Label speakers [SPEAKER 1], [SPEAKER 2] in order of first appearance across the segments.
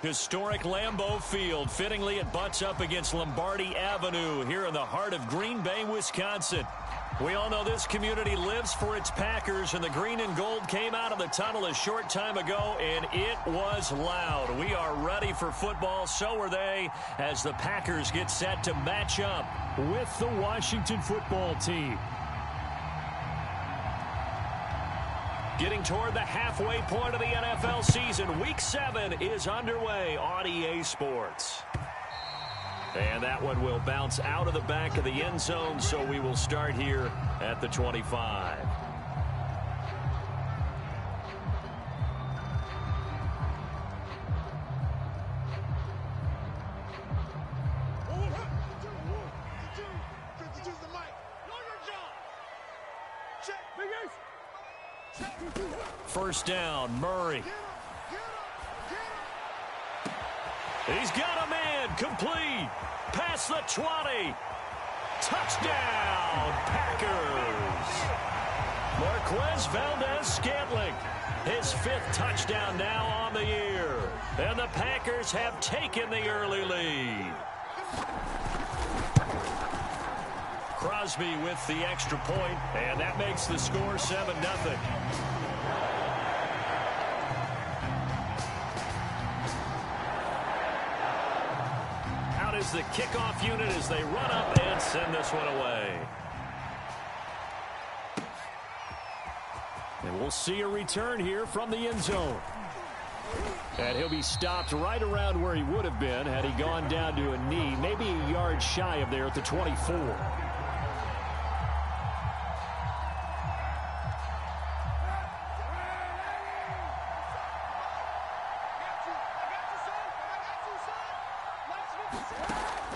[SPEAKER 1] Historic Lambeau Field. Fittingly, it butts up against Lombardi Avenue here in the heart of Green Bay, Wisconsin. We all know this community lives for its Packers, and the green and gold came out of the tunnel a short time ago, and it was loud. We are ready for football. So are they, as the Packers get set to match up with the Washington football team. Getting toward the halfway point of the NFL season. Week 7 is underway on EA Sports. And that one will bounce out of the back of the end zone, so we will start here at the 25. First down, Murray. He's got a man, complete. Past the 20. Touchdown, Packers. Marquez Valdez-Scantling. His 5th touchdown now on the year. And the Packers have taken the early lead. Crosby with the extra point, and that makes the score 7-0. Is the kickoff unit as they run up and send this one away. And we'll see a return here from the end zone. And he'll be stopped right around where he would have been had he gone down to a knee, maybe a yard shy of there at the 24.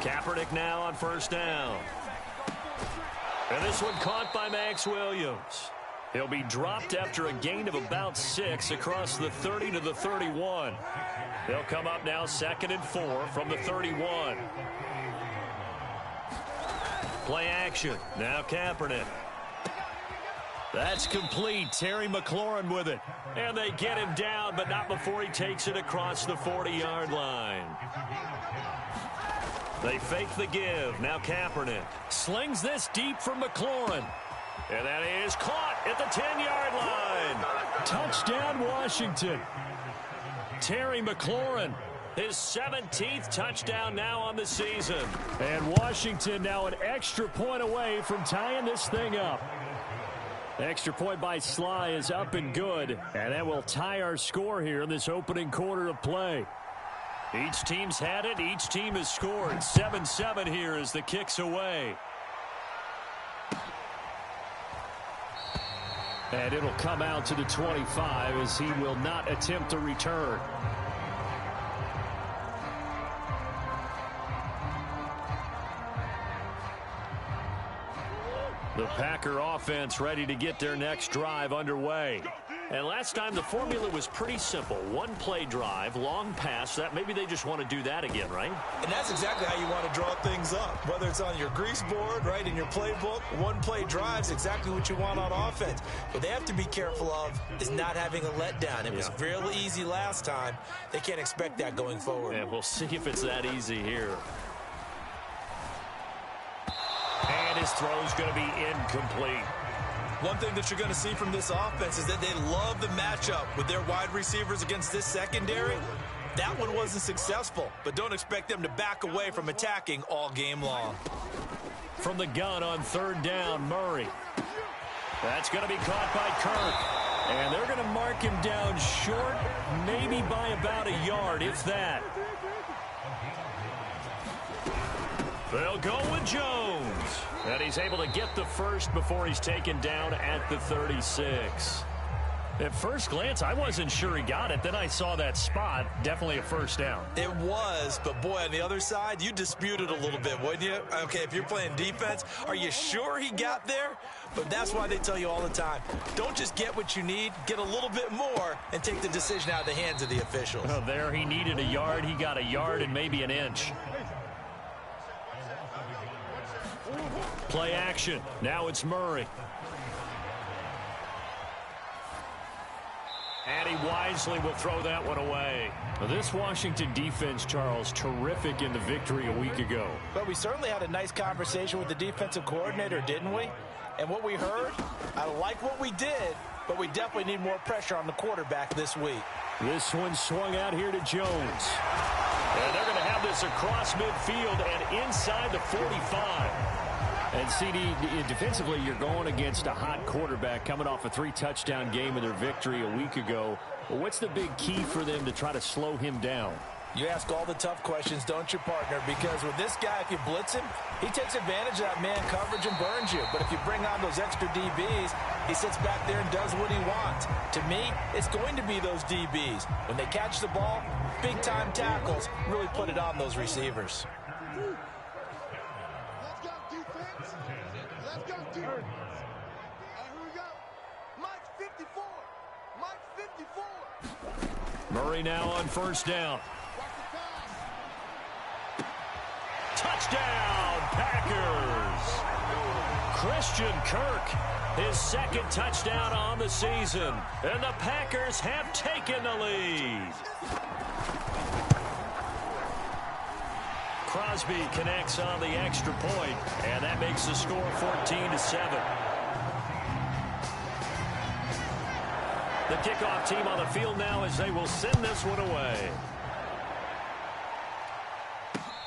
[SPEAKER 1] Kaepernick now on first down. And this one caught by Max Williams. He'll be dropped after a gain of about 6 across the 30 to the 31. They'll come up now 2nd and 4 from the 31. Play action. Now Kaepernick. That's complete. Terry McLaurin with it. And they get him down, but not before he takes it across the 40-yard line. They fake the give. Now Kaepernick slings this deep from McLaurin. And that is caught at the 10-yard line. Touchdown, Washington. Terry McLaurin, his 17th touchdown now on the season. And Washington now an extra point away from tying this thing up. Extra point by Sly is up and good. And that will tie our score here in this opening quarter of play. Each team's had it. Each team has scored. 7-7 here as the kick's away. And it'll come out to the 25 as he will not attempt a return. The Packer offense ready to get their next drive underway. And last time the formula was pretty simple. One play drive, long pass. That maybe they just want to do that again, right?
[SPEAKER 2] And that's exactly how you want to draw things up. Whether it's on your grease board, right, in your playbook, one play drive is exactly what you want on offense. What they have to be careful of is not having a letdown. It was real easy last time. They can't expect that going forward.
[SPEAKER 1] And we'll see if it's that easy here. And his throw's going to be incomplete.
[SPEAKER 2] One thing that you're going to see from this offense is that they love the matchup with their wide receivers against this secondary. That one wasn't successful, but don't expect them to back away from attacking all game long.
[SPEAKER 1] From the gun on 3rd down, Murray. That's going to be caught by Kirk. And they're going to mark him down short, maybe by about a yard, if that. They'll go with Jones. And he's able to get the first before he's taken down at the 36. At first glance, I wasn't sure he got it. Then I saw that spot. Definitely a first down.
[SPEAKER 2] It was, but boy, on the other side, you disputed a little bit, wouldn't you? Okay, if you're playing defense, are you sure he got there? But that's why they tell you all the time, don't just get what you need, get a little bit more, and take the decision out of the hands of the officials.
[SPEAKER 1] Oh, there he needed a yard. He got a yard and maybe an inch. Play action. Now it's Murray. And he wisely will throw that one away. Well, this Washington defense, Charles, terrific in the victory a week ago.
[SPEAKER 2] But we certainly had a nice conversation with the defensive coordinator, didn't we? And what we heard, I like what we did, but we definitely need more pressure on the quarterback this week.
[SPEAKER 1] This one swung out here to Jones. And they're going to have this across midfield and inside the 45. And, CD, defensively, you're going against a hot quarterback coming off a 3-touchdown game in their victory a week ago. Well, what's the big key for them to try to slow him down?
[SPEAKER 2] You ask all the tough questions, don't you, partner? Because with this guy, if you blitz him, he takes advantage of that man coverage and burns you. But if you bring on those extra DBs, he sits back there and does what he wants. To me, it's going to be those DBs. When they catch the ball, big-time tackles really put it on those receivers.
[SPEAKER 3] Let's go, defense. Let's go, defense. Here we go. Mike 54. Mike 54.
[SPEAKER 1] Murray now on first down. Touchdown, Packers! Christian Kirk, his second touchdown on the season. And the Packers have taken the lead. Crosby connects on the extra point, and that makes the score 14-7. The kickoff team on the field now as they will send this one away.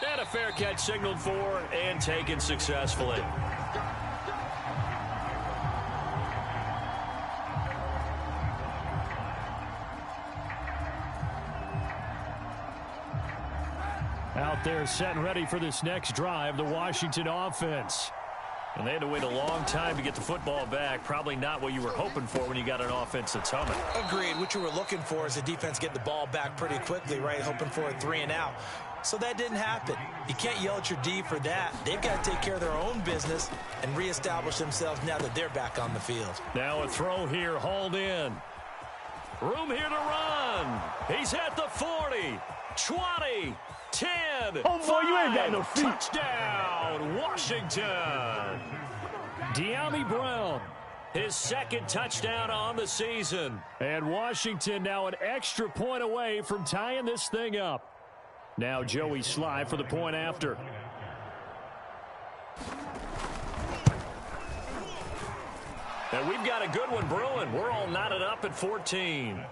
[SPEAKER 1] And a fair catch signaled for and taken successfully. Out there set and ready for this next drive, the Washington offense. And they had to wait a long time to get the football back. Probably not what you were hoping for when you got an offense that's humming.
[SPEAKER 2] Agreed. What you were looking for is the defense get the ball back pretty quickly, right? Hoping for a 3-and-out. So that didn't happen. You can't yell at your D for that. They've got to take care of their own business and reestablish themselves now that they're back on the field.
[SPEAKER 1] Now a throw here, hauled in. Room here to run. He's at the 40, 20, 10,
[SPEAKER 4] oh, boy, you ain't got no feet.
[SPEAKER 1] Touchdown, Washington. De'Ami Brown, his second touchdown on the season. And Washington now an extra point away from tying this thing up. Now Joey Sly for the point after. And we've got a good one brewing. We're all knotted up at 14.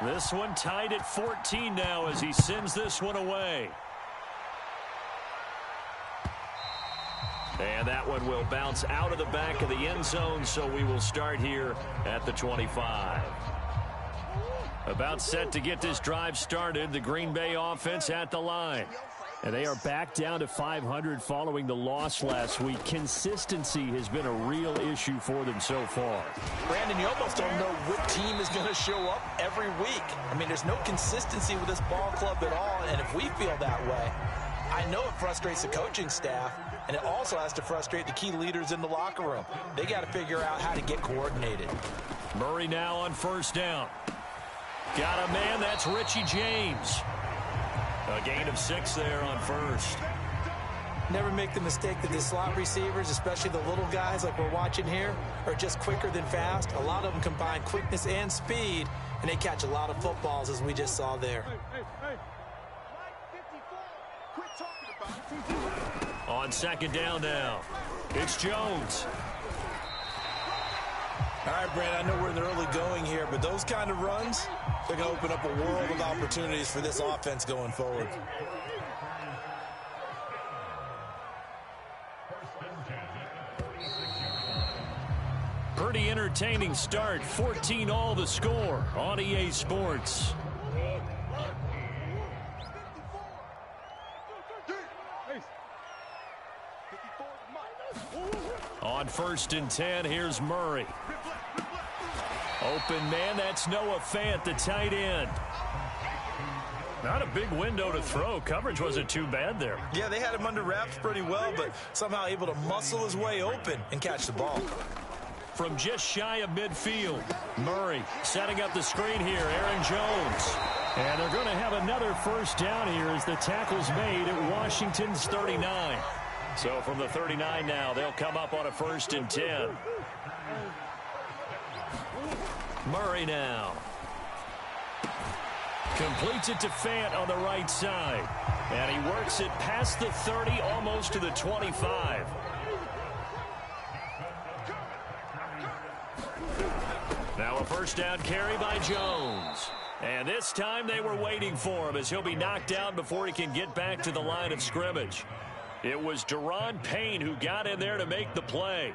[SPEAKER 1] This one tied at 14 now as he sends this one away. And that one will bounce out of the back of the end zone, so we will start here at the 25. About set to get this drive started, the Green Bay offense at the line. And they are back down to 500 following the loss last week. Consistency has been a real issue for them so far.
[SPEAKER 2] Brandon, you almost don't know what team is going to show up every week. I mean, there's no consistency with this ball club at all, and if we feel that way, I know it frustrates the coaching staff, and it also has to frustrate the key leaders in the locker room. They got to figure out how to get coordinated.
[SPEAKER 1] Murray now on first down. Got a man, that's Richie James. A gain of 6 there on first.
[SPEAKER 2] Never make the mistake that the slot receivers, especially the little guys like we're watching here, are just quicker than fast. A lot of them combine quickness and speed, and they catch a lot of footballs, as we just saw there.
[SPEAKER 1] On second down now, it's Jones.
[SPEAKER 2] All right, Brandon, I know we're in the early going here, but those kind of runs, they're going to open up a world of opportunities for this offense going forward.
[SPEAKER 1] Pretty entertaining start. 14 all the score on EA Sports. On first and 10, here's Murray. Open man, that's Noah Fant, the tight end. Not a big window to throw. Coverage wasn't too bad there.
[SPEAKER 2] Yeah, they had him under wraps pretty well, but somehow able to muscle his way open and catch the ball.
[SPEAKER 1] From just shy of midfield, Murray setting up the screen here, Aaron Jones. And they're going to have another first down here as the tackle's made at Washington's 39. So from the 39 now, they'll come up on a first and 10. Murray now. Completes it to Fant on the right side. And he works it past the 30, almost to the 25. Now a first down carry by Jones. And this time they were waiting for him as he'll be knocked down before he can get back to the line of scrimmage. It was Daron Payne who got in there to make the play.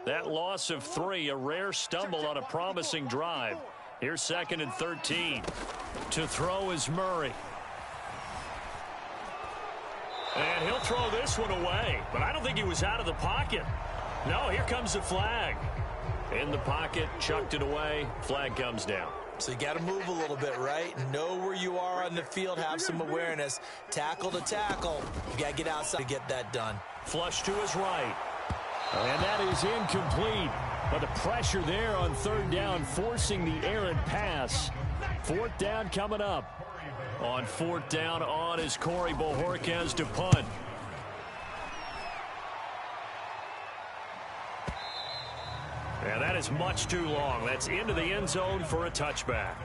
[SPEAKER 1] That loss of 3, a rare stumble on a promising drive. Here's 2nd and 13. To throw is Murray. And he'll throw this one away, but I don't think he was out of the pocket. No, here comes the flag. In the pocket, chucked it away, flag comes down.
[SPEAKER 2] So you got to move a little bit, right? Know where you are on the field, have some awareness. Tackle to tackle. You got to get outside to get that done.
[SPEAKER 1] Flush to his right. And that is incomplete. But the pressure there on 3rd down, forcing the errant pass. 4th down coming up. On 4th down on is Corey Bojorquez to punt. And that is much too long. That's into the end zone for a touchback.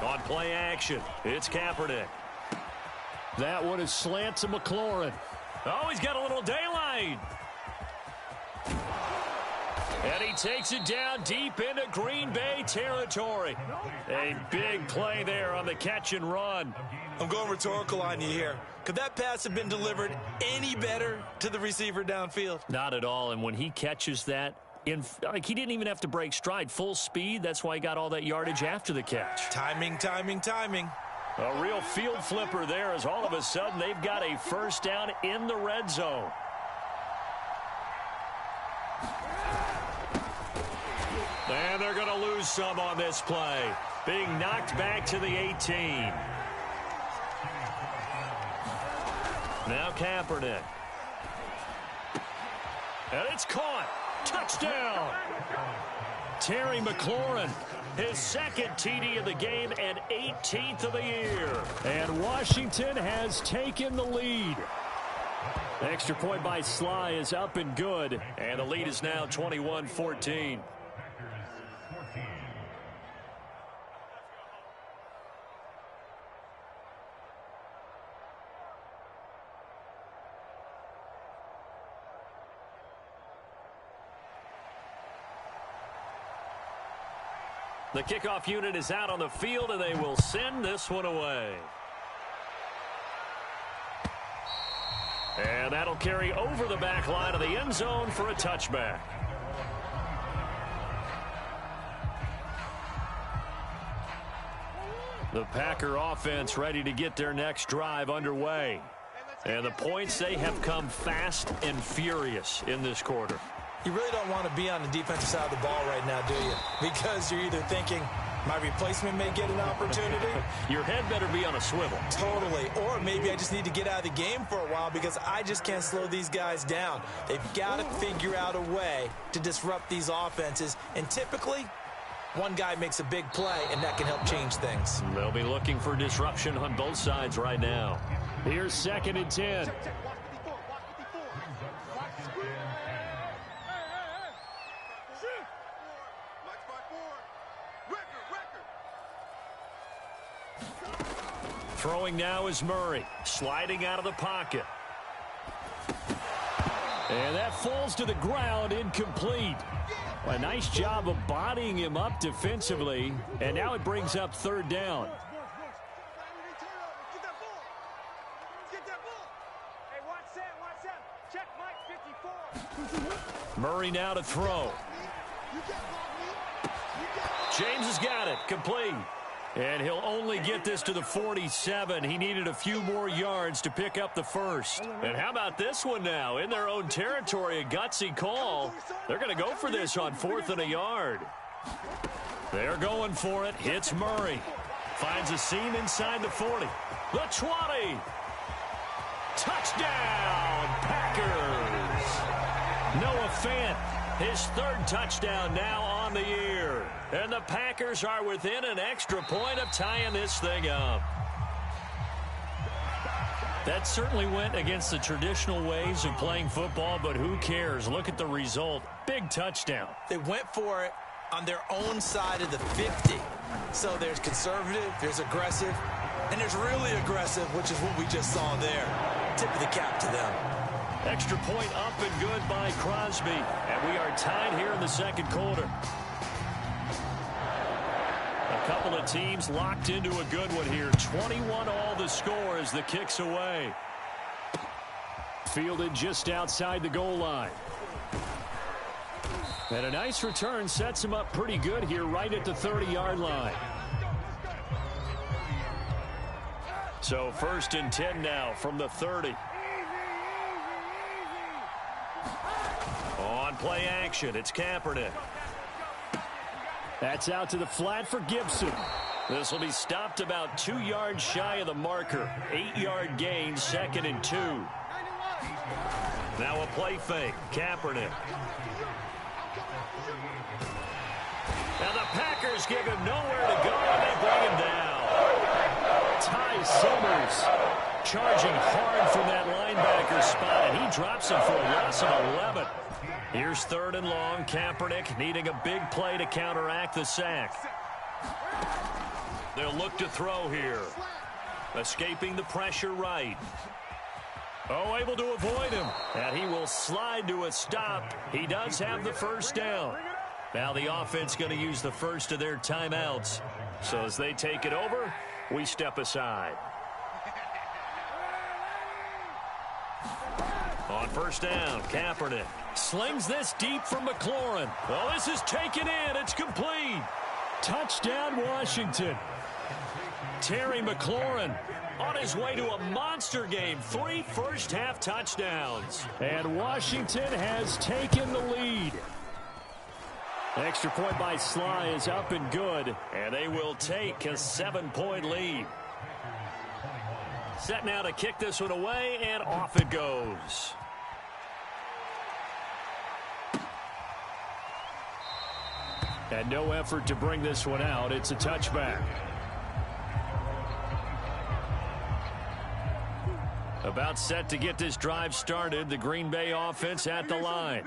[SPEAKER 1] On play action, it's Kaepernick. That one is slant to McLaurin. Oh, he's got a little daylight. And he takes it down deep into Green Bay territory. A big play there on the catch and run.
[SPEAKER 2] I'm going rhetorical on you here. Could that pass have been delivered any better to the receiver downfield?
[SPEAKER 1] Not at all, and when he catches that, he didn't even have to break stride. Full speed, that's why he got all that yardage after the catch.
[SPEAKER 2] Timing, timing, timing.
[SPEAKER 1] A real field flipper there as all of a sudden they've got a first down in the red zone. And they're going to lose some on this play. Being knocked back to the 18. Now Kaepernick. And it's caught. Touchdown. Terry McLaurin, his 2nd TD of the game and 18th of the year. And Washington has taken the lead. Extra point by Sly is up and good. And the lead is now 21-14. The kickoff unit is out on the field, and they will send this one away. And that'll carry over the back line of the end zone for a touchback. The Packer offense ready to get their next drive underway. And the points, they have come fast and furious in this quarter.
[SPEAKER 2] You really don't want to be on the defensive side of the ball right now, do you? Because you're either thinking, my replacement may get an opportunity.
[SPEAKER 1] Your head better be on a swivel.
[SPEAKER 2] Totally. Or maybe I just need to get out of the game for a while because I just can't slow these guys down. They've got to figure out a way to disrupt these offenses. And typically, one guy makes a big play, and that can help change things.
[SPEAKER 1] They'll be looking for disruption on both sides right now. Here's 2nd and 10. Throwing now is Murray, sliding out of the pocket. And that falls to the ground, incomplete. A nice job of bodying him up defensively, and now it brings up 3rd down. Murray now to throw. James has got it, complete. And he'll only get this to the 47. He needed a few more yards to pick up the first. And how about this one now? In their own territory, a gutsy call. They're going to go for this on 4th and a yard. They're going for it. Hits Murray. Finds a seam inside the 40. The 20. Touchdown, Packers. Packers. Noah Fant, his third touchdown now on the year. And the Packers are within an extra point of tying this thing up. That certainly went against the traditional ways of playing football, but who cares? Look at the result. Big touchdown.
[SPEAKER 2] They went for it on their own side of the 50. So there's conservative, there's aggressive, and there's really aggressive, which is what we just saw there. Tip of the cap to them.
[SPEAKER 1] Extra point up and good by Crosby. And we are tied here in the second quarter. A couple of teams locked into a good one here. 21-all the score as the kick's away. Fielded just outside the goal line. And a nice return sets him up pretty good here right at the 30-yard line. So 1st and 10 now from the 30. On play action, it's Kaepernick. That's out to the flat for Gibson. This will be stopped about 2 yards shy of the marker. 8-yard gain, 2nd and 2. Now a play fake, Kaepernick. Now the Packers give him nowhere to go, and they bring him down. Ty Summers charging hard from that linebacker spot, and he drops him for a loss of 11. Here's 3rd and long. Kaepernick needing a big play to counteract the sack. They'll look to throw here. Escaping the pressure right. Oh, able to avoid him. And he will slide to a stop. He does have the first down. Now the offense going to use the first of their timeouts. So as they take it over, we step aside. On 1st down, Kaepernick slings this deep from McLaurin. Well, this is taken in. It's complete. Touchdown, Washington. Terry McLaurin on his way to a monster game. 3 first-half touchdowns. And Washington has taken the lead. Extra point by Sly is up and good. And they will take a 7-point lead. Set now to kick this one away, and off it goes. And no effort to bring this one out. It's a touchback. About set to get this drive started. The Green Bay offense at the line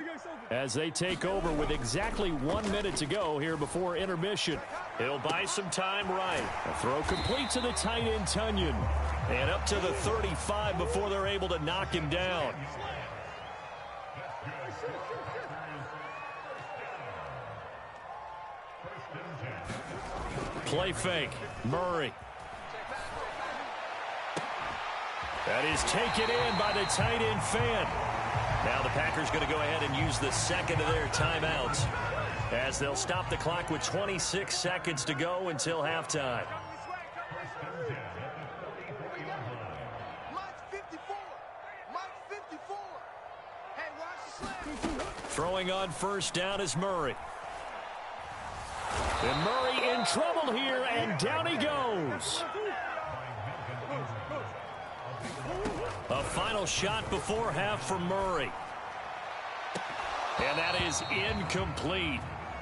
[SPEAKER 1] as they take over with exactly 1 minute to go here before intermission. He'll buy some time right. A throw complete to the tight end, Tunyon. And up to the 35 before they're able to knock him down. Play fake. Murray. That is taken in by the tight end, Fant. Now the Packers going to go ahead and use the second of their timeouts as they'll stop the clock with 26 seconds to go until halftime. Throwing on 1st down is Murray. And Murray in trouble here, and down he goes. A final shot before half from Murray. And that is incomplete.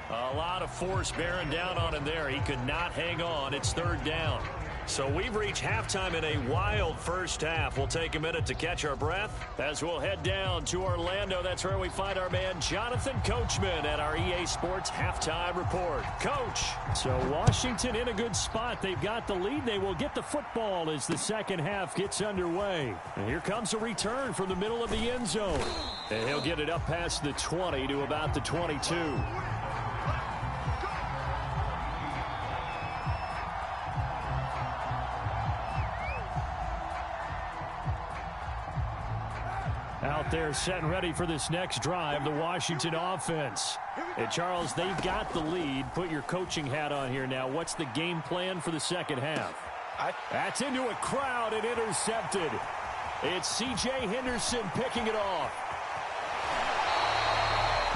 [SPEAKER 1] A lot of force bearing down on him there. He could not hang on. It's 3rd down. So we've reached halftime in a wild first half. We'll take a minute to catch our breath as we'll head down to Orlando. That's where we find our man Jonathan Coachman at our EA Sports Halftime Report. Coach. So Washington in a good spot. They've got the lead. They will get the football as the second half gets underway. And here comes a return from the middle of the end zone. And he'll get it up past the 20 to about the 22. Out there set and ready for this next drive, the Washington offense. And Charles, they've got the lead. Put your coaching hat on here now. What's the game plan for the second half? That's into a crowd and intercepted. It's C.J. Henderson picking it off.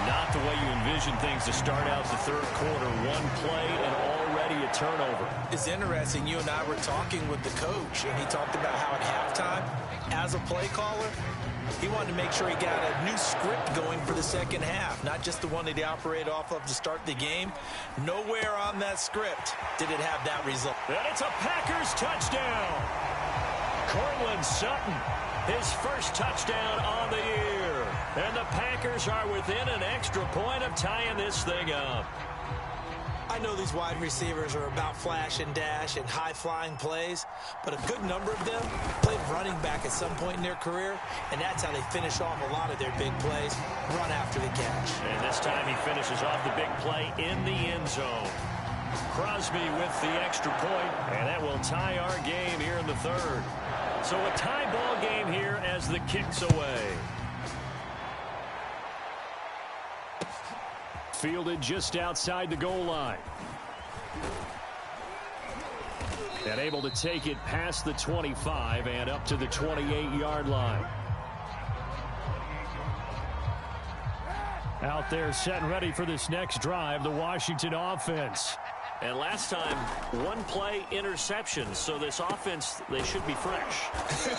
[SPEAKER 1] Not the way you envision things to start out the third quarter. One play and already already a turnover.
[SPEAKER 2] It's interesting. You and I were talking with the coach, and he talked about how at halftime, as a play caller, he wanted to make sure he got a new script going for the second half, not just the one that he operated off of to start the game. Nowhere on that script did it have that result.
[SPEAKER 1] And it's a Packers touchdown. Courtland Sutton, his first touchdown on the year. And the Packers are within an extra point of tying this thing up.
[SPEAKER 2] I know these wide receivers are about flash and dash and high-flying plays, but a good number of them played running back at some point in their career, and that's how they finish off a lot of their big plays, run after the catch.
[SPEAKER 1] And this time he finishes off the big play in the end zone. Crosby with the extra point, and that will tie our game here in the third. So a tie ball game here as the kick's away. Fielded just outside the goal line. And able to take it past the 25 and up to the 28-yard line. Out there set and ready for this next drive, the Washington offense. And last time, one play interception. So this offense, they should be fresh.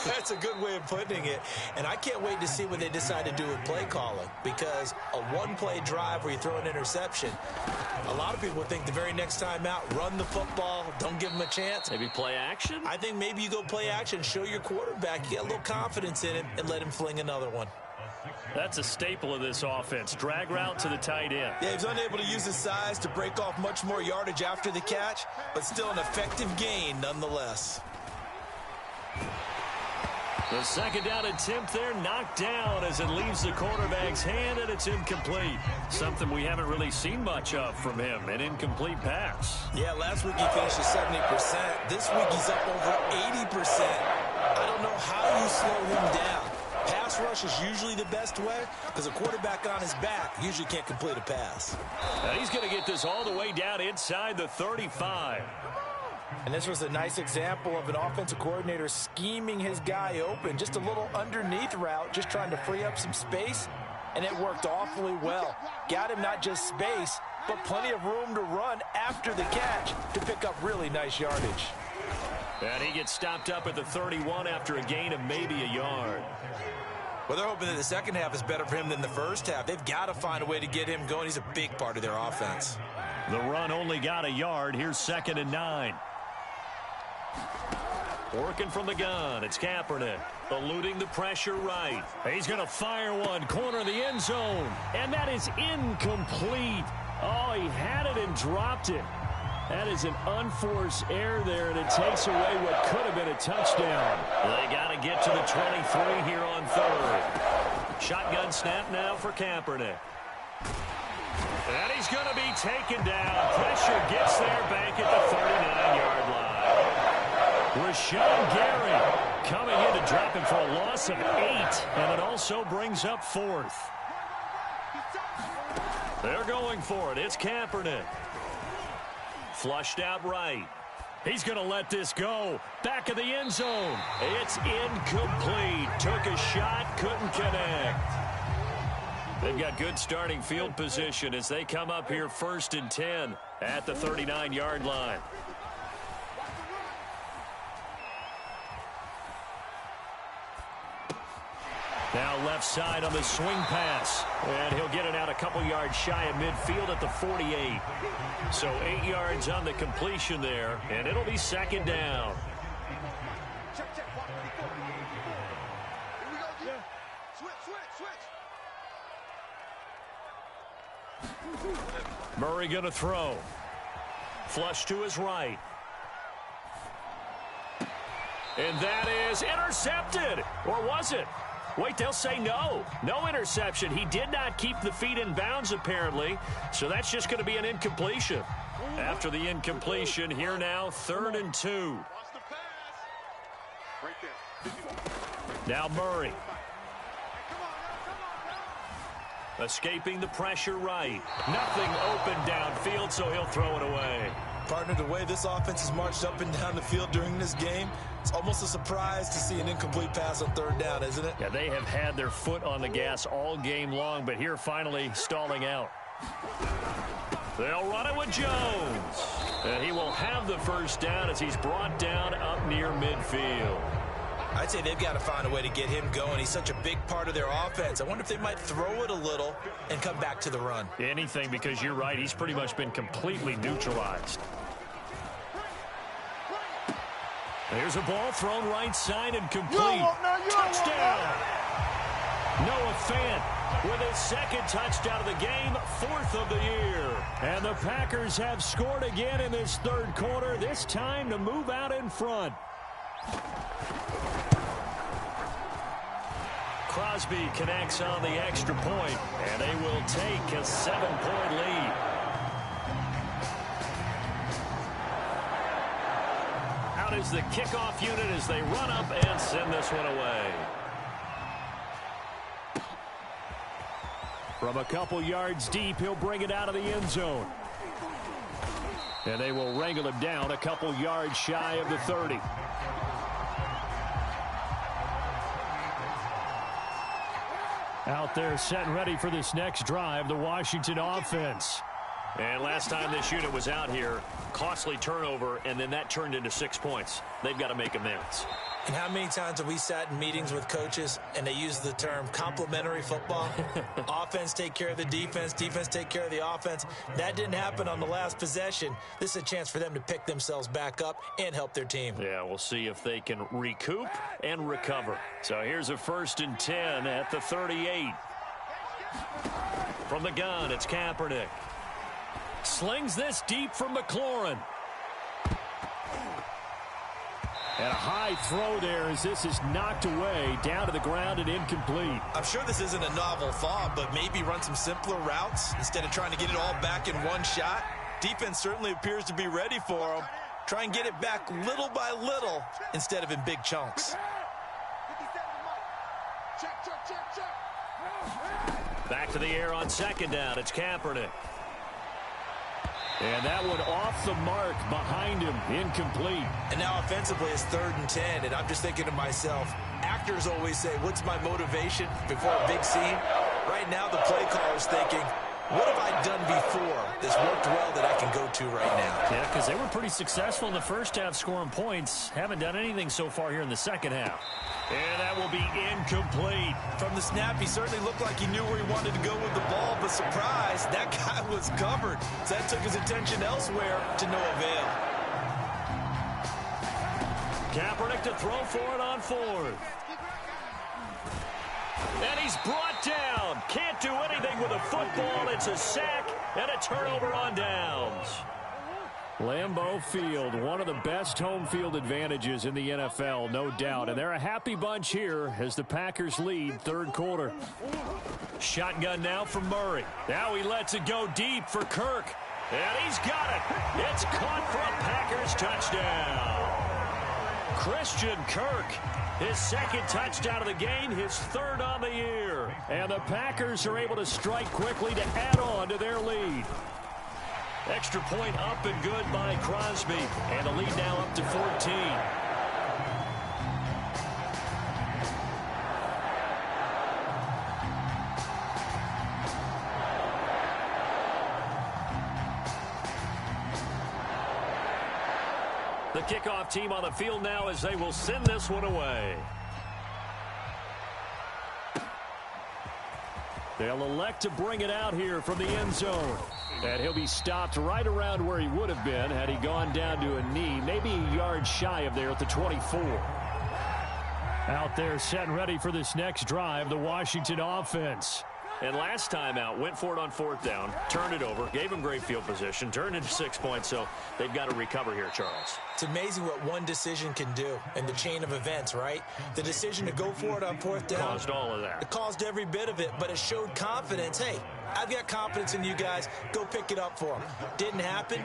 [SPEAKER 2] That's a good way of putting it. And I can't wait to see what they decide to do with play calling, because a one-play drive where you throw an interception, a lot of people think the very next time out, run the football, don't give them a chance.
[SPEAKER 1] Maybe play action?
[SPEAKER 2] I think maybe you go play action, show your quarterback, you get a little confidence in him, and let him fling another one.
[SPEAKER 1] That's a staple of this offense. Drag route to the tight end.
[SPEAKER 2] Yeah, he was unable to use his size to break off much more yardage after the catch, but still an effective gain nonetheless.
[SPEAKER 1] The second down attempt there knocked down as it leaves the quarterback's hand, and it's incomplete. Something we haven't really seen much of from him, an incomplete pass.
[SPEAKER 2] Yeah, last week he finished at 70%. This week he's up over 80%. I don't know how you slow him down. Pass rush is usually the best way because a quarterback on his back usually can't complete a pass.
[SPEAKER 1] Now he's going to get this all the way down inside the 35.
[SPEAKER 2] And this was a nice example of an offensive coordinator scheming his guy open. Just a little underneath route, just trying to free up some space, and it worked awfully well. Got him not just space, but plenty of room to run after the catch to pick up really nice yardage.
[SPEAKER 1] And he gets stopped up at the 31 after a gain of maybe a yard.
[SPEAKER 2] Well, they're hoping that the second half is better for him than the first half. They've got to find a way to get him going. He's a big part of their offense.
[SPEAKER 1] The run only got a yard. Here's 2nd and 9. Working from the gun, it's Kaepernick. Eluding the pressure right. He's going to fire one, corner of the end zone. And that is incomplete. Oh, he had it and dropped it. That is an unforced error there, and it takes away what could have been a touchdown. They got to get to the 23 here on third. Shotgun snap now for Kaepernick. And he's going to be taken down. Pressure gets there back at the 39-yard line. Rashawn Gary coming in to drop him for a loss of 8, and it also brings up 4th. They're going for it. It's Kaepernick. Flushed out right. He's going to let this go. Back of the end zone. It's incomplete. Took a shot, couldn't connect. They've got good starting field position as they come up here 1st and 10 at the 39-yard line. Now left side on the swing pass. And he'll get it out a couple yards shy of midfield at the 48. So 8 yards on the completion there. And it'll be 2nd down.
[SPEAKER 3] Check, check. Here we go, yeah. Switch.
[SPEAKER 1] Murray going to throw. Flush to his right. And that is intercepted. Or was it? Wait, they'll say no. No interception. He did not keep the feet in bounds, apparently. So that's just going to be an incompletion. After the incompletion, here now, 3rd and 2.
[SPEAKER 3] Watch the pass. Right there.
[SPEAKER 1] Now Murray. Escaping the pressure right. Nothing open downfield, so he'll throw it away.
[SPEAKER 2] Partner, the way this offense has marched up and down the field during this game, it's almost a surprise to see an incomplete pass on 3rd down, isn't it?
[SPEAKER 1] Yeah, they have had their foot on the gas all game long, but here finally stalling out. They'll run it with Jones. And he will have the first down as he's brought down up near midfield.
[SPEAKER 2] I'd say they've got to find a way to get him going. He's such a big part of their offense. I wonder if they might throw it a little and come back to the run.
[SPEAKER 1] Anything, because you're right. He's pretty much been completely neutralized. There's a ball thrown right side and complete. Touchdown! Noah Fant with his second touchdown of the game, 4th of the year. And the Packers have scored again in this third quarter, this time to move out in front. Crosby connects on the extra point, and they will take a 7-point lead. Out is the kickoff unit as they run up and send this one away. From a couple yards deep, he'll bring it out of the end zone. And they will wrangle him down a couple yards shy of the 30. Out there set and ready for this next drive, the Washington offense. And last time this unit was out here, costly turnover, and then that turned into 6 points. They've got to make amends.
[SPEAKER 2] And how many times have we sat in meetings with coaches and they use the term complementary football? Offense take care of the defense, defense take care of the offense. That didn't happen on the last possession. This is a chance for them to pick themselves back up and help their team.
[SPEAKER 1] Yeah, we'll see if they can recoup and recover. So here's a 1st and 10 at the 38. From the gun, it's Kaepernick. Slings this deep from McLaurin. And a high throw there as this is knocked away, down to the ground and incomplete.
[SPEAKER 2] I'm sure this isn't a novel thought, but maybe run some simpler routes instead of trying to get it all back in one shot. Defense certainly appears to be ready for them. Try and get it back little by little instead of in big chunks.
[SPEAKER 1] Back to the air on 2nd down. It's Kaepernick. And that one off the mark behind him, incomplete.
[SPEAKER 2] And now offensively it's 3rd and 10, and I'm just thinking to myself, actors always say, what's my motivation before a big scene? Right now the play caller's thinking, what have I done before that's worked well that I can go to right now?
[SPEAKER 1] Yeah, because they were pretty successful in the first half scoring points. Haven't done anything so far here in the second half. And that will be incomplete.
[SPEAKER 2] From the snap, he certainly looked like he knew where he wanted to go with the ball, but surprise, that guy was covered. So that took his attention elsewhere to no avail.
[SPEAKER 1] Kaepernick to throw for it on 4th. And he's brought down. Can't do anything with a football. It's a sack and a turnover on downs. Lambeau Field, one of the best home field advantages in the NFL, no doubt. And they're a happy bunch here as the Packers lead 3rd quarter. Shotgun now from Murray. Now he lets it go deep for Kirk. And he's got it. It's caught for a Packers touchdown. Christian Kirk, his 2nd touchdown of the game, his 3rd on the year. And the Packers are able to strike quickly to add on to their lead. Extra point up and good by Crosby. And the lead now up to 14. The kickoff team on the field now as they will send this one away. They'll elect to bring it out here from the end zone. And he'll be stopped right around where he would have been had he gone down to a knee, maybe a yard shy of there at the 24. Out there set and ready for this next drive, the Washington offense. And last time out, went for it on 4th down, turned it over, gave him great field position, turned into 6 points, so they've got to recover here, Charles.
[SPEAKER 2] It's amazing what one decision can do in the chain of events, right? The decision to go for it on 4th down.
[SPEAKER 1] Caused all of that.
[SPEAKER 2] It caused every bit of it, but it showed confidence. Hey, I've got confidence in you guys. Go pick it up for them. Didn't happen.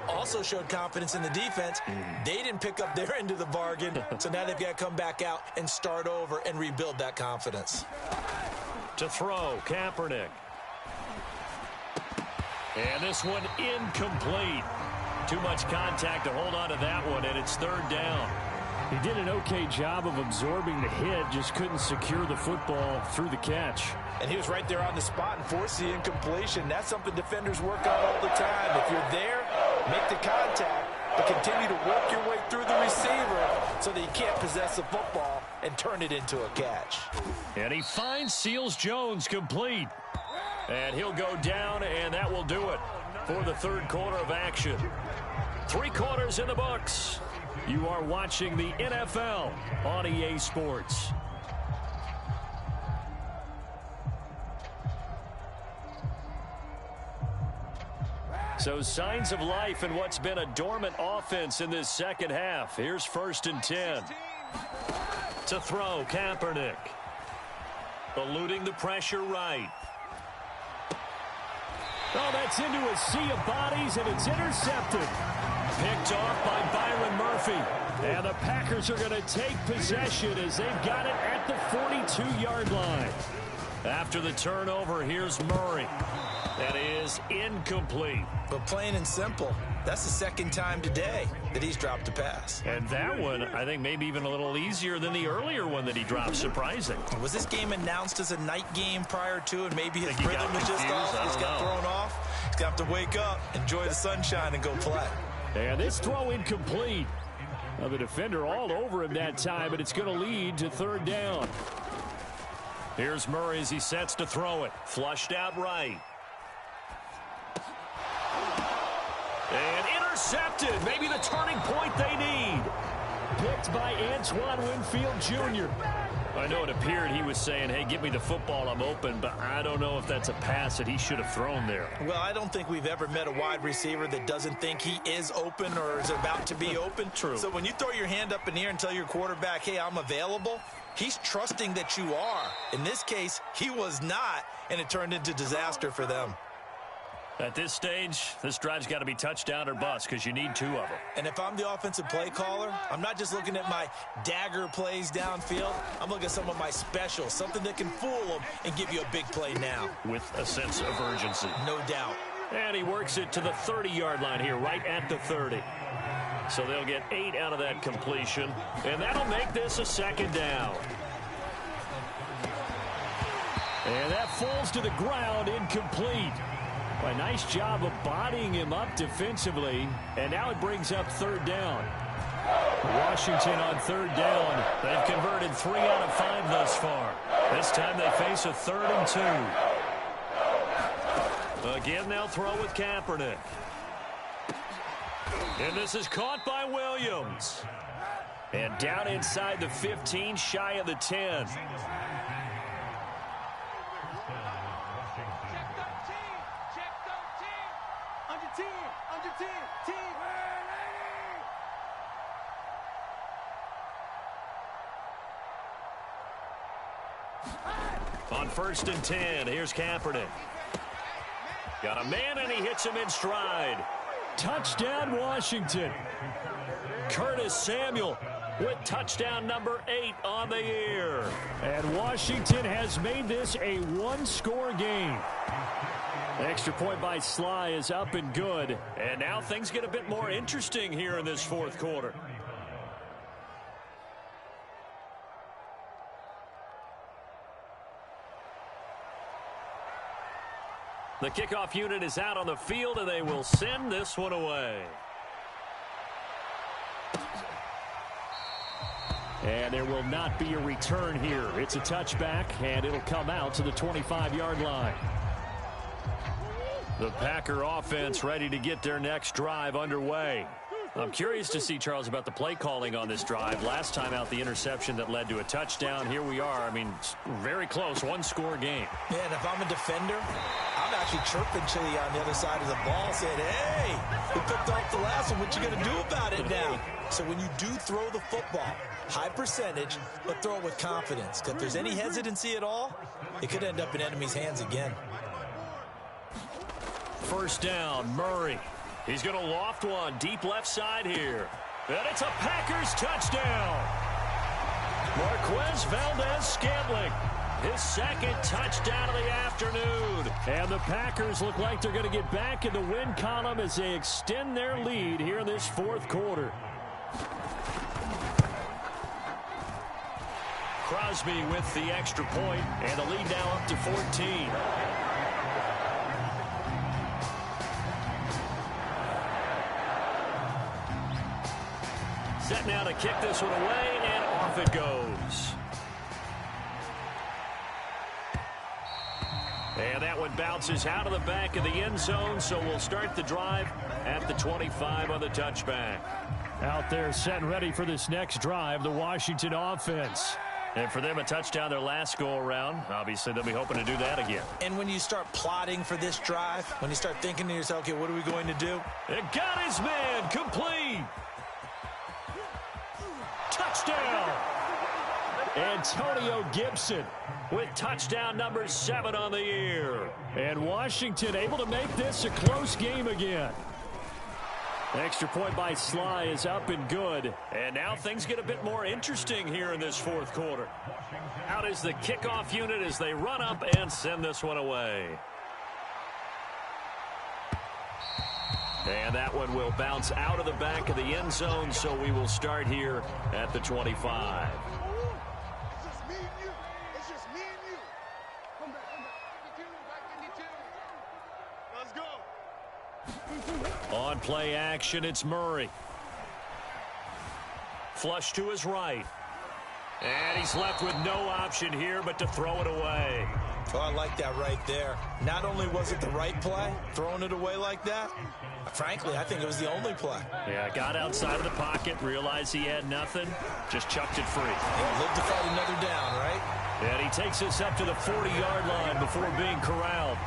[SPEAKER 2] Also showed confidence in the defense. They didn't pick up their end of the bargain, so now they've got to come back out and start over and rebuild that confidence.
[SPEAKER 1] To throw, Kaepernick. And this one incomplete. Too much contact to hold on to that one, and it's 3rd down. He did an okay job of absorbing the hit, just couldn't secure the football through the catch.
[SPEAKER 2] And he was right there on the spot and forced the incompletion. That's something defenders work on all the time. If you're there, make the contact, but continue to work your way through the receiver so that you can't possess the football and turn it into a catch.
[SPEAKER 1] And he finds Seals-Jones complete. And he'll go down, and that will do it for the third quarter of action. 3 quarters in the books. You are watching the NFL on EA Sports. So signs of life in what's been a dormant offense in this second half. Here's 1st and 10. To throw, Kaepernick. Eluding the pressure right. Oh, that's into a sea of bodies, and it's intercepted. Picked off by Byron Murphy. And the Packers are going to take possession as they've got it at the 42-yard line. After the turnover, here's Murray. That is incomplete.
[SPEAKER 2] But plain and simple, that's the second time today that he's dropped a pass.
[SPEAKER 1] And that one, I think, maybe even a little easier than the earlier one that he dropped. Surprising.
[SPEAKER 2] Was this game announced as a night game prior to, and maybe his rhythm was just off? He's got thrown off. He's got to wake up, enjoy the sunshine, and go play.
[SPEAKER 1] And this throw incomplete. Well, the defender all over him that time, but it's going to lead to 3rd down. Here's Murray as he sets to throw it. Flushed out right. And intercepted. Maybe the turning point they need. Picked by Antoine Winfield Jr. I know it appeared he was saying, hey, give me the football, I'm open, but I don't know if that's a pass that he should have thrown there.
[SPEAKER 2] Well, I don't think we've ever met a wide receiver that doesn't think he is open or is about to be open.
[SPEAKER 1] True.
[SPEAKER 2] So when you throw your hand up in the air and tell your quarterback, hey, I'm available, he's trusting that you are. In this case, he was not, and it turned into disaster for them.
[SPEAKER 1] At this stage, this drive's got to be touchdown or bust because you need 2 of them.
[SPEAKER 2] And if I'm the offensive play caller, I'm not just looking at my dagger plays downfield. I'm looking at some of my specials, something that can fool them and give you a big play now.
[SPEAKER 1] With a sense of urgency.
[SPEAKER 2] No doubt.
[SPEAKER 1] And he works it to the 30-yard line here, right at the 30. So they'll get 8 out of that completion, and that'll make this a 2nd down. And that falls to the ground, incomplete. A nice job of bodying him up defensively, and now it brings up 3rd down. Washington on 3rd down. They've converted 3 out of 5 thus far. This time they face a 3rd and 2. Again, they'll throw with Kaepernick. And this is caught by Williams. And down inside the 15, shy of the 10. On 1st and 10, here's Kaepernick. Got a man, and he hits him in stride. Touchdown, Washington. Curtis Samuel with touchdown number 8 on the year. And Washington has made this a 1-score game. The extra point by Sly is up and good. And now things get a bit more interesting here in this 4th quarter. The kickoff unit is out on the field, and they will send this one away. And there will not be a return here. It's a touchback, and it'll come out to the 25-yard line. The Packer offense ready to get their next drive underway. I'm curious to see, Charles, about the play calling on this drive. Last time out, the interception that led to a touchdown. Here we are. I mean, very close, 1-score game.
[SPEAKER 2] Yeah, and if I'm a defender, I'm actually chirping Chili on the other side of the ball, saying, hey, we picked off the last one. What you going to do about it now? So when you do throw the football, high percentage, but throw it with confidence. Because if there's any hesitancy at all, it could end up in enemy's hands again.
[SPEAKER 1] 1st down, Murray. He's going to loft one deep left side here. And it's a Packers touchdown. Marquez Valdez-Scantling, his 2nd touchdown of the afternoon. And the Packers look like they're going to get back in the win column as they extend their lead here in this 4th quarter. Crosby with the extra point, and the lead now up to 14. Set now to kick this one away, and off it goes. And that one bounces out of the back of the end zone, so we'll start the drive at the 25 on the touchback.
[SPEAKER 4] Out there set and ready for this next drive, the Washington offense.
[SPEAKER 1] And for them, a touchdown their last go-around. Obviously, they'll be hoping to do that again.
[SPEAKER 2] And when you start plotting for this drive, when you start thinking to yourself, okay, what are we going to do?
[SPEAKER 1] It got his man complete. Touchdown.
[SPEAKER 4] Antonio Gibson
[SPEAKER 1] With touchdown number 7 on the year.
[SPEAKER 4] and Washington able to make this a close game again.
[SPEAKER 1] Extra point by Sly is up and good. And now things get a bit more interesting here in this fourth quarter. Out is the kickoff unit as they run up and send this one away. And that one will bounce out of the back of the end zone, so we will start here at the 25.
[SPEAKER 3] It's just me and you. It's just me and you. Come back, back 52. Let's go.
[SPEAKER 1] On play action, it's Murray. Flush to his right. And he's left with no option here but to throw it away.
[SPEAKER 2] Oh, I like that right there. Not only was it the right play, throwing it away like that, frankly, I think it was the only play.
[SPEAKER 1] Yeah, got outside of the pocket, realized he had nothing, just chucked it free.
[SPEAKER 2] Yeah, lived to fight another down, right?
[SPEAKER 1] And he takes us up to the 40-yard line before being corralled.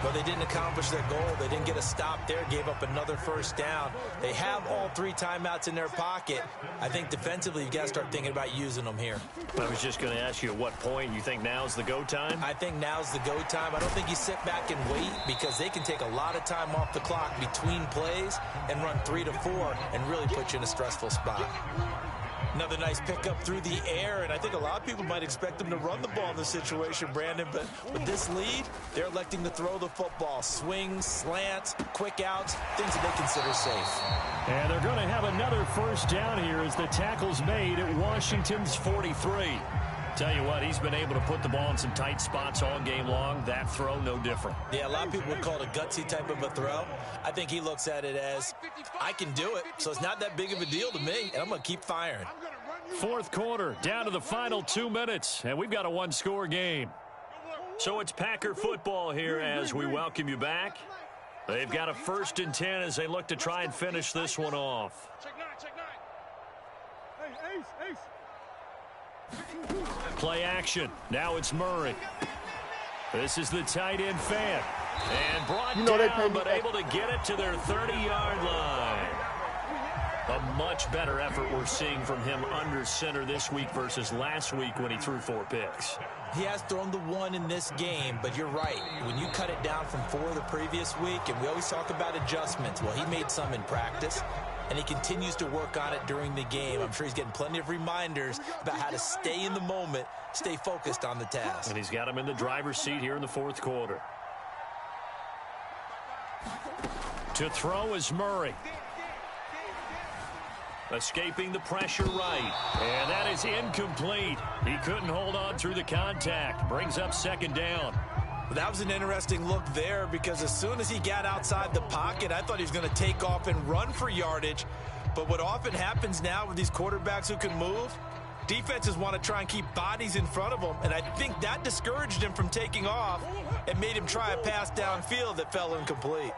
[SPEAKER 2] But they didn't accomplish their goal. They didn't get a stop there, gave up another first down. They have all 3 timeouts in their pocket. I think defensively, you've got to start thinking about using them here.
[SPEAKER 1] I was just going to ask you at what point you think now's the go time?
[SPEAKER 2] I think now's the go time. I don't think you sit back and wait because they can take a lot of time off the clock between plays and run 3 to 4 and really put you in a stressful spot. Another nice pickup through the air, and I think a lot of people might expect them to run the ball in this situation, Brandon, but with this lead, they're electing to throw the football. Swings, slants, quick outs, things that they consider safe.
[SPEAKER 4] And they're going to have another first down here as the tackle's made at Washington's 43.
[SPEAKER 1] Tell you what, he's been able to put the ball in some tight spots all game long. That throw, no different.
[SPEAKER 2] Yeah, a lot of people would call it a gutsy type of a throw. I think he looks at it as, I can do it, so it's not that big of a deal to me, and I'm going to keep firing.
[SPEAKER 1] Fourth quarter, down to the final 2 minutes, and we've got a one-score game. So it's Packer football here as we welcome you back. They've got a 1st and 10 as they look to try and finish this one off.
[SPEAKER 3] Check 9, check 9. Hey, Ace.
[SPEAKER 1] Play action. Now it's Murray. This is the tight end fan. And brought down, but able to get it to their 30-yard line. A much better effort we're seeing from him under center this week versus last week when he threw 4 picks.
[SPEAKER 2] He has thrown the 1 in this game, but you're right. When you cut it down from 4 the previous week, and we always talk about adjustments, well, he made some in practice, and he continues to work on it during the game. I'm sure he's getting plenty of reminders about how to stay in the moment, stay focused on the task.
[SPEAKER 1] And he's got him in the driver's seat here in the fourth quarter. To throw is Murray. Escaping the pressure right. And that is incomplete. He couldn't hold on through the contact. Brings up 2nd down.
[SPEAKER 2] That was an interesting look there because as soon as he got outside the pocket, I thought he was going to take off and run for yardage. But what often happens now with these quarterbacks who can move, defenses want to try and keep bodies in front of them. And I think that discouraged him from taking off and made him try a pass downfield that fell incomplete.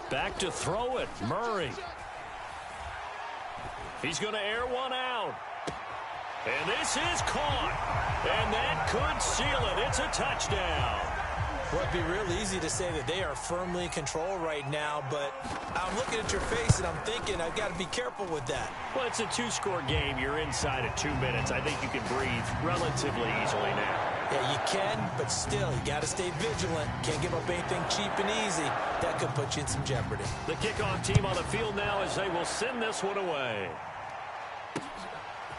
[SPEAKER 1] Back to throw it, Murray. He's going to air one out. And this is caught. And that could seal it. It's a touchdown.
[SPEAKER 2] Well, it'd be real easy to say that they are firmly in control right now, but I'm looking at your face and I'm thinking I've got to be careful with that.
[SPEAKER 1] Well, it's a 2-score game. You're inside of 2 minutes. I think you can breathe relatively easily now.
[SPEAKER 2] Yeah, you can, but still, you got to stay vigilant. Can't give up anything cheap and easy. That could put you in some jeopardy.
[SPEAKER 1] The kickoff team on the field now as they will send this one away.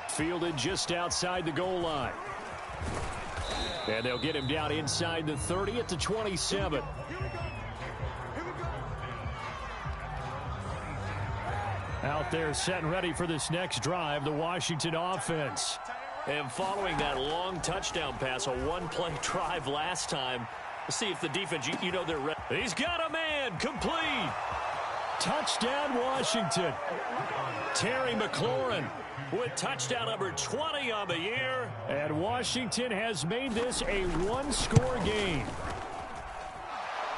[SPEAKER 4] Fielded just outside the goal line. And they'll get him down inside the 30 at the 27. Out there set and ready for this next drive, the Washington offense.
[SPEAKER 1] And following that long touchdown pass, a one-play drive last time, let's see if the defense, you know they're ready. He's got a man, complete.
[SPEAKER 4] Touchdown, Washington.
[SPEAKER 1] Terry McLaurin with touchdown number 20 on the year.
[SPEAKER 4] And Washington has made this a one-score game.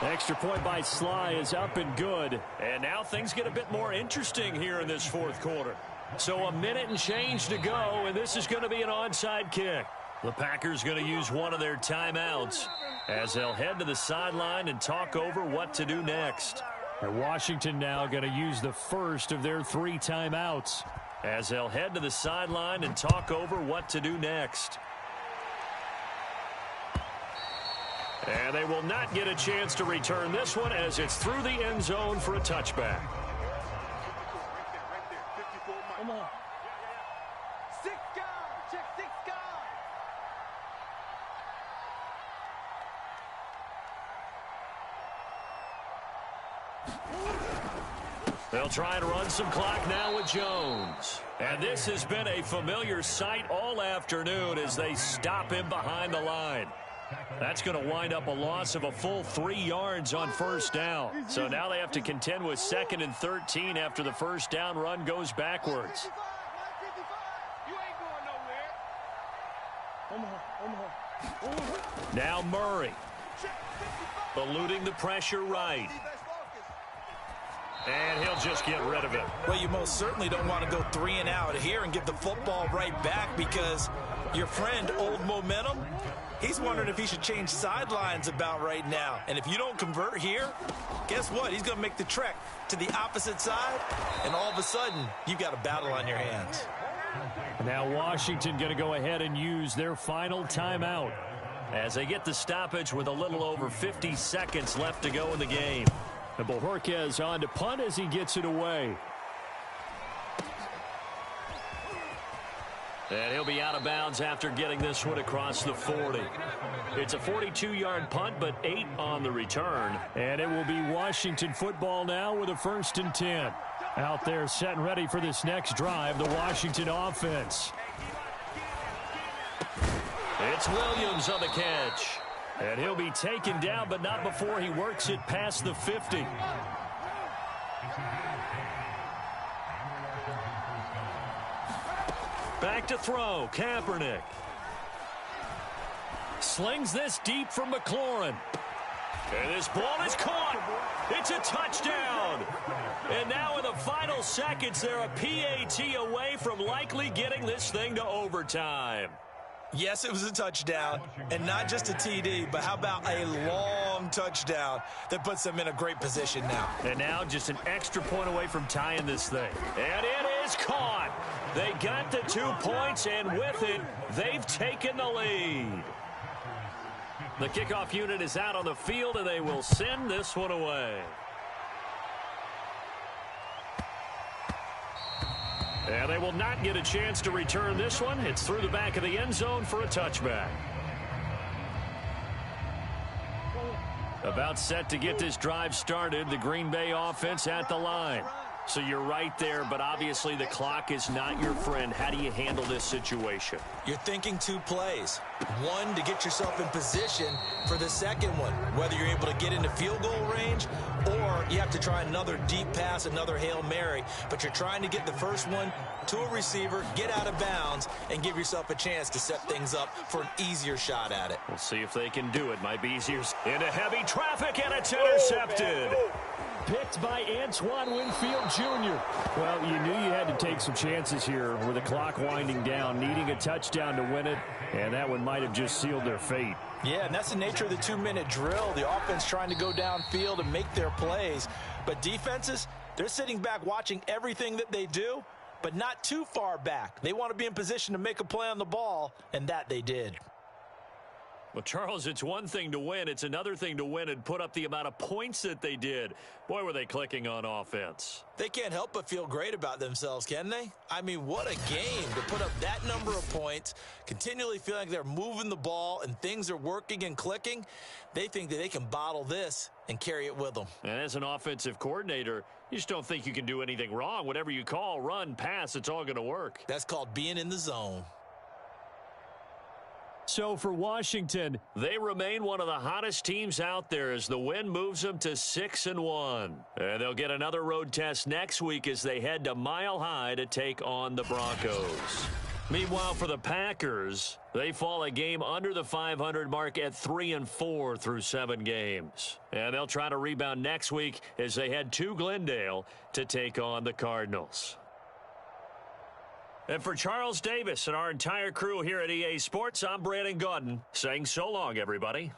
[SPEAKER 1] Extra point by Sly is up and good. And now things get a bit more interesting here in this fourth quarter. So a minute and change to go, and this is going to be an onside kick. The Packers going to use one of their timeouts as they'll head to the sideline and talk over what to do next.
[SPEAKER 4] And Washington now going to use the first of their 3 timeouts
[SPEAKER 1] as they'll head to the sideline and talk over what to do next. And they will not get a chance to return this one as it's through the end zone for a touchback.
[SPEAKER 3] Come on. 6 guys. Check 6 guys.
[SPEAKER 1] They'll try and run some clock now with Jones. And this has been a familiar sight all afternoon as they stop him behind the line. That's going to wind up a loss of a full 3 yards on first down. So now they have to contend with 2nd and 13 after the first down run goes backwards. Now Murray. Eluding the pressure right. And he'll just get rid of it.
[SPEAKER 2] Well, you most certainly don't want to go 3 and out here and give the football right back because your friend, Old Momentum, he's wondering if he should change sidelines about right now. And if you don't convert here, guess what? He's going to make the trek to the opposite side, and all of a sudden, you've got a battle on your hands.
[SPEAKER 4] Now Washington going to go ahead and use their final timeout
[SPEAKER 1] as they get the stoppage with a little over 50 seconds left to go in the game.
[SPEAKER 4] And Bojorquez on to punt as he gets it away.
[SPEAKER 1] And he'll be out of bounds after getting this one across the 40. It's a 42-yard punt, but 8 on the return.
[SPEAKER 4] And it will be Washington football now with a 1st and 10. Out there set and ready for this next drive, the Washington offense.
[SPEAKER 1] It's Williams on the catch. And he'll be taken down, but not before he works it past the 50. Back to throw, Kaepernick. Slings this deep from McLaurin. And this ball is caught. It's a touchdown. And now in the final seconds, they're a PAT away from likely getting this thing to overtime.
[SPEAKER 2] Yes, it was a touchdown, and not just a TD, but how about a long touchdown that puts them in a great position now.
[SPEAKER 1] And now just an extra point away from tying this thing. And it is caught. They got the 2 points, and with it, they've taken the lead. The kickoff unit is out on the field, and they will send this one away. And they will not get a chance to return this one. It's through the back of the end zone for a touchback. About set to get this drive started, the Green Bay offense at the line. So you're right there, but obviously the clock is not your friend. How do you handle this situation?
[SPEAKER 2] You're thinking 2 plays. One, to get yourself in position for the second one, whether you're able to get into field goal range or you have to try another deep pass, another Hail Mary. But you're trying to get the first one to a receiver, get out of bounds, and give yourself a chance to set things up for an easier shot at it.
[SPEAKER 1] We'll see if they can do it. Might be easier. Into heavy traffic, and it's intercepted.
[SPEAKER 4] Picked by Antoine Winfield Jr. Well, you knew you had to take some chances here with the clock winding down, needing a touchdown to win it, and that one might have just sealed their fate.
[SPEAKER 2] Yeah, and that's the nature of the 2-minute drill. The offense trying to go downfield and make their plays. But defenses, they're sitting back watching everything that they do, but not too far back. They want to be in position to make a play on the ball, and that they did.
[SPEAKER 1] Well, Charles, it's one thing to win. It's another thing to win and put up the amount of points that they did. Boy, were they clicking on offense.
[SPEAKER 2] They can't help but feel great about themselves, can they? I mean, what a game to put up that number of points, continually feeling like they're moving the ball and things are working and clicking. They think that they can bottle this and carry it with them.
[SPEAKER 1] And as an offensive coordinator, you just don't think you can do anything wrong. Whatever you call, run, pass, it's all going to work.
[SPEAKER 2] That's called being in the zone.
[SPEAKER 4] So for Washington,
[SPEAKER 1] they remain one of the hottest teams out there as the win moves them to 6-1. And they'll get another road test next week as they head to Mile High to take on the Broncos. Meanwhile, for the Packers, they fall a game under the 500 mark at 3-4 through 7 games. And they'll try to rebound next week as they head to Glendale to take on the Cardinals. And for Charles Davis and our entire crew here at EA Sports, I'm Brandon Gaudin saying so long, everybody.